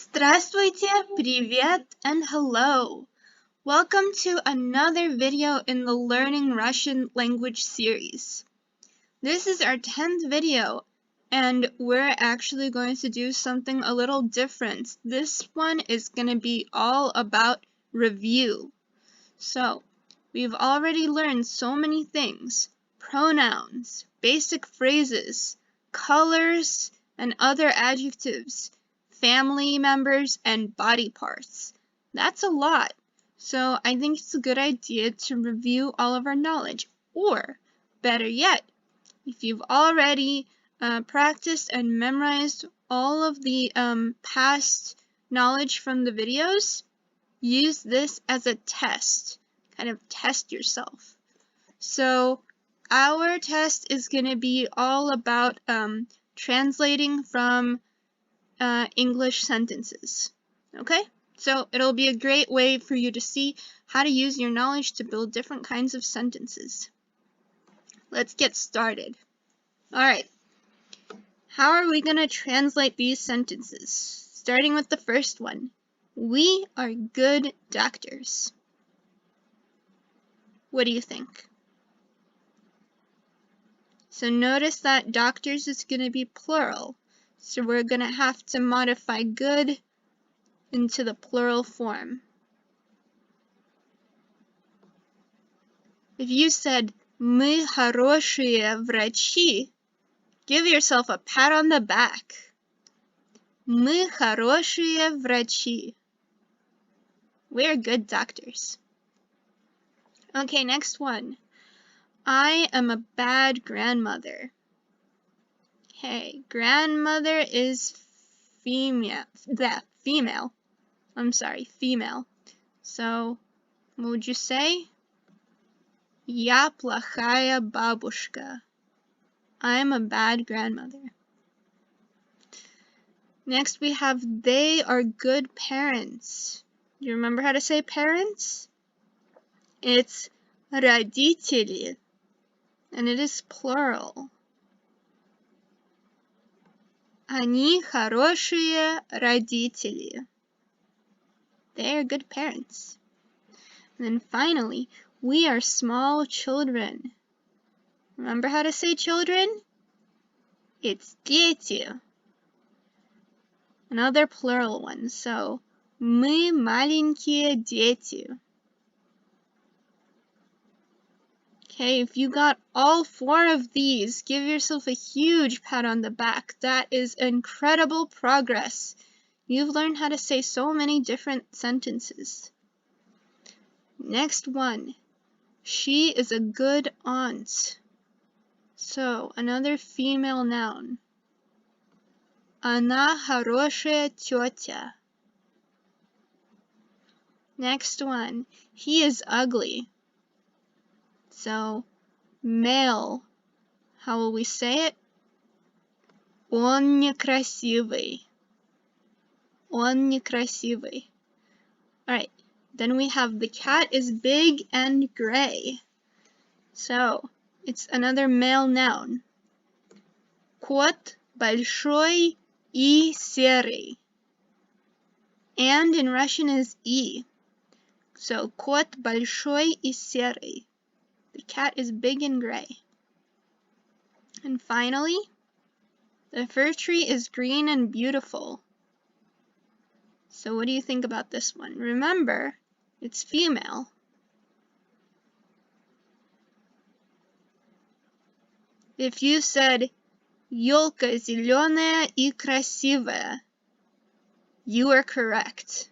Здравствуйте, привет, and hello. Welcome to another video in the Learning Russian Language series. This is our 10th video, and we're actually going to do something a little different. This one is going to be all about review. So, we've already learned so many things: pronouns, basic phrases, colors, and other adjectives, family members, and body parts. That's a lot. So I think it's a good idea to review all of our knowledge. Or, better yet, if you've already practiced and memorized all of the past knowledge from the videos, use this as a test. Kind of test yourself. So our test is going to be all about translating from English sentences. Okay? So it'll be a great way for you to see how to use your knowledge to build different kinds of sentences. Let's get started. Alright. How are we going to translate these sentences? Starting with the first one. We are good doctors. What do you think? So notice that doctors is going to be plural. So we're going to have to modify good into the plural form. If you said, мы хорошие врачи, give yourself a pat on the back. Мы хорошие врачи. We're good doctors. Okay, next one. I am a bad grandmother. Okay, grandmother is female. Female. So, what would you say? Я плохая бабушка. I'm a bad grandmother. Next we have they are good parents. Do you remember how to say parents? It's родители, and it is plural. Они хорошие родители. They are good parents. And then finally, we are small children. Remember how to say children? It's дети. Another plural one. So, мы маленькие дети. Okay, if you got all 4 of these, give yourself a huge pat on the back. That is incredible progress. You've learned how to say so many different sentences. Next one. She is a good aunt. So, another female noun. Она хорошая тетя. Next one. He is ugly. So, male. How will we say it? Он некрасивый. Он некрасивый. Alright, then we have the cat is big and gray. So, it's another male noun. Кот большой и серый. And in Russian is и. So, кот большой и серый. The cat is big and gray. And finally, the fir tree is green and beautiful. So what do you think about this one? Remember, it's female. If you said, ёлка зеленая и красивая, you are correct.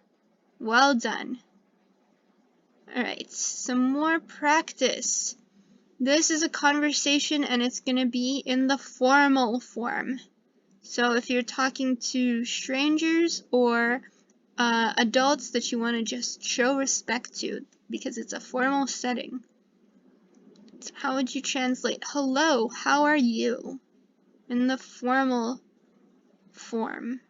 Well done. Alright, some more practice. This is a conversation and it's going to be in the formal form. So if you're talking to strangers or adults that you want to just show respect to because it's a formal setting. So how would you translate hello, how are you in the formal form?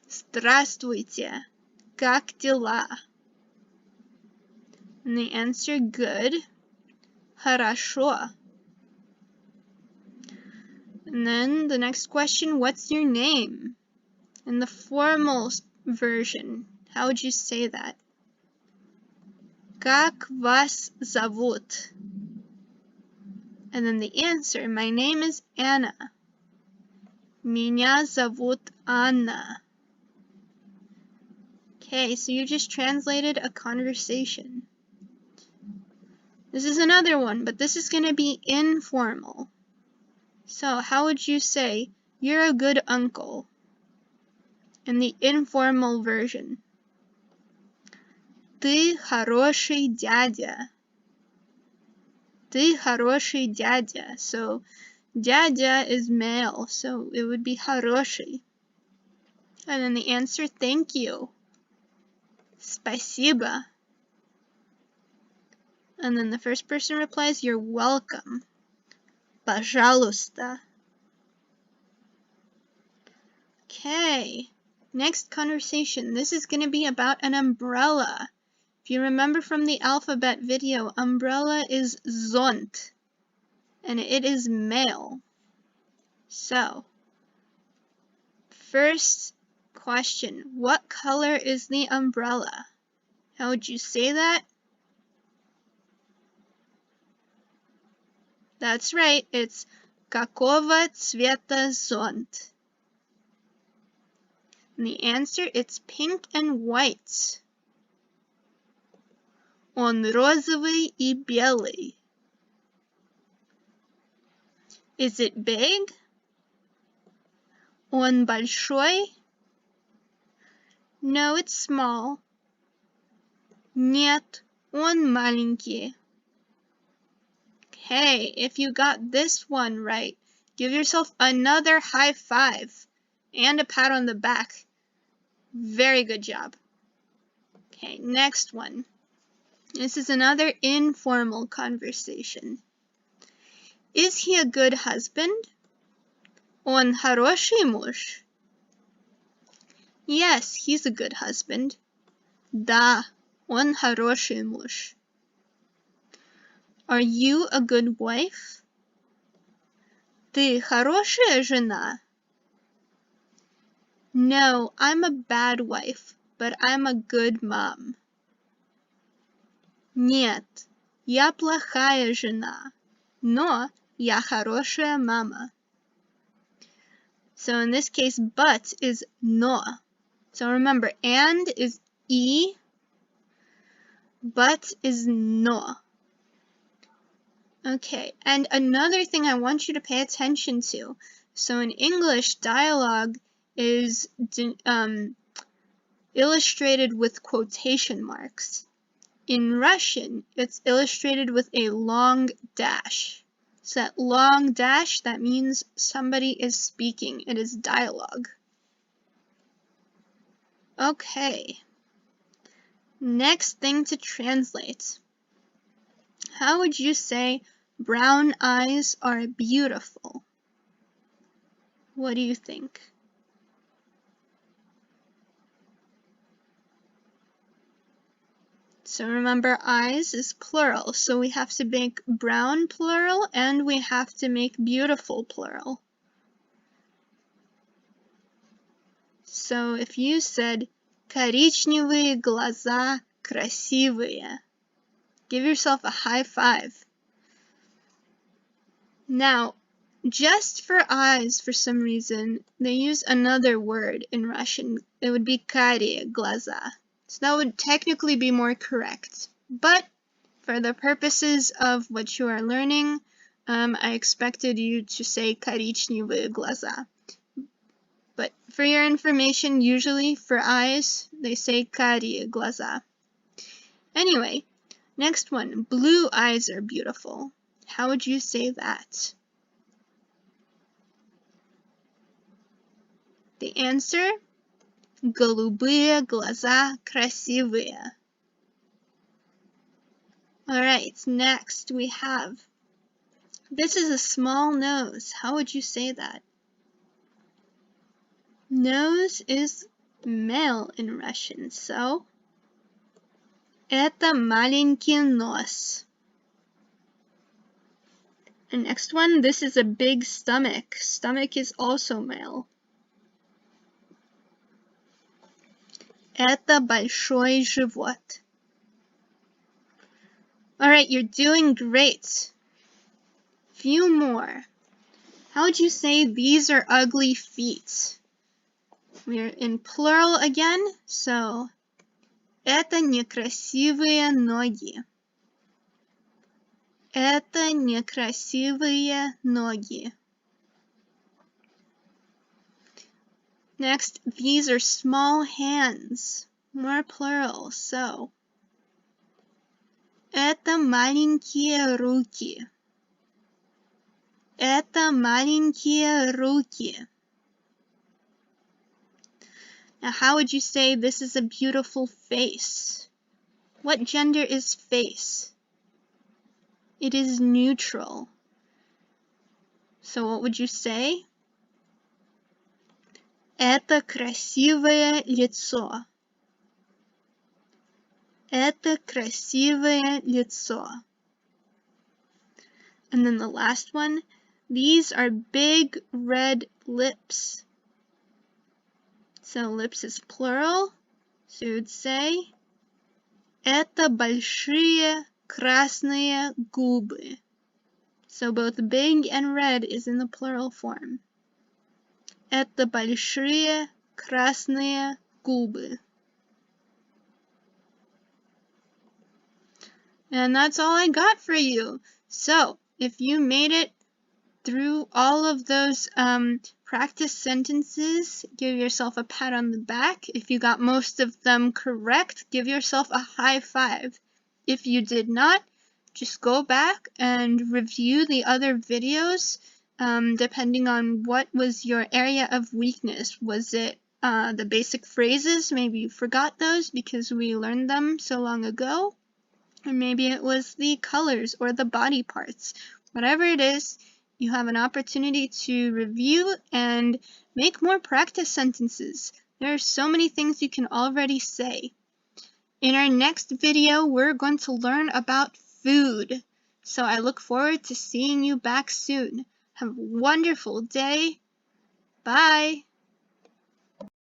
Здравствуйте, как дела? And the answer, good. Хорошо. And then the next question, what's your name? In the formal version, how would you say that? Как вас зовут? And then the answer, my name is Anna. Меня зовут Anna. Okay, so you just translated a conversation. This is another one, but this is going to be informal. So how would you say, you're a good uncle? In the informal version. Ты хороший дядя. Ты хороший дядя. So дядя is male, so it would be хороший. And then the answer, thank you. Спасибо. And then the first person replies, you're welcome. Пожалуйста. Okay, next conversation. This is going to be about an umbrella. If you remember from the alphabet video, umbrella is zont, and it is male. So, first question, what color is the umbrella? How would you say that? That's right, it's какого цвета зонт? And the answer, it's pink and white. Он розовый и белый. Is it big? Он большой? No, it's small. Нет, он маленький. Okay, if you got this one right, give yourself another high five and a pat on the back. Very good job. Okay, next one. This is another informal conversation. Is he a good husband? Он хороший муж? Yes, he's a good husband. Да, он хороший муж. Are you a good wife? Ты хорошая жена? No, I'm a bad wife, but I'm a good mom. Нет, я плохая жена, но я хорошая мама. So in this case, but is no. So remember, and is e, but is no. Okay, and another thing I want you to pay attention to. So in English, dialogue is illustrated with quotation marks. In Russian, it's illustrated with a long dash. So that long dash, that means somebody is speaking. It is dialogue. Okay. Next thing to translate. How would you say brown eyes are beautiful? What do you think? So remember, eyes is plural, so we have to make brown plural and we have to make beautiful plural. So if you said коричневые глаза красивые, give yourself a high five. Now, just for eyes, for some reason, they use another word in Russian. It would be карие глаза. So that would technically be more correct. But for the purposes of what you are learning, I expected you to say коричневые глаза. But for your information, usually for eyes, they say карие глаза. Anyway, next one. Blue eyes are beautiful. How would you say that? The answer? Голубые глаза красивые. Alright, next we have, this is a small nose. How would you say that? Nose is male in Russian, so это маленький нос. And next one, this is a big stomach. Stomach is also male. Это большой живот. Alright, you're doing great. Few more. How would you say these are ugly feet? We're in plural again, so это некрасивые ноги. Это некрасивые ноги. Next, these are small hands. More plural, so это маленькие руки. Это маленькие руки. Now, how would you say this is a beautiful face? What gender is face? It is neutral. So what would you say? Это красивое лицо. Это красивое лицо. And then the last one, these are big red lips. So lips is plural, so you would say это большие красные губы. So both big and red is in the plural form. Это большие красные губы. And that's all I got for you. So, if you made it through all of those practice sentences, give yourself a pat on the back. If you got most of them correct, give yourself a high five. If you did not, just go back and review the other videos, depending on what was your area of weakness. Was it the basic phrases? Maybe you forgot those because we learned them so long ago. Or maybe it was the colors or the body parts. Whatever it is, you have an opportunity to review and make more practice sentences. There are so many things you can already say. In our next video, we're going to learn about food. So I look forward to seeing you back soon. Have a wonderful day. Bye.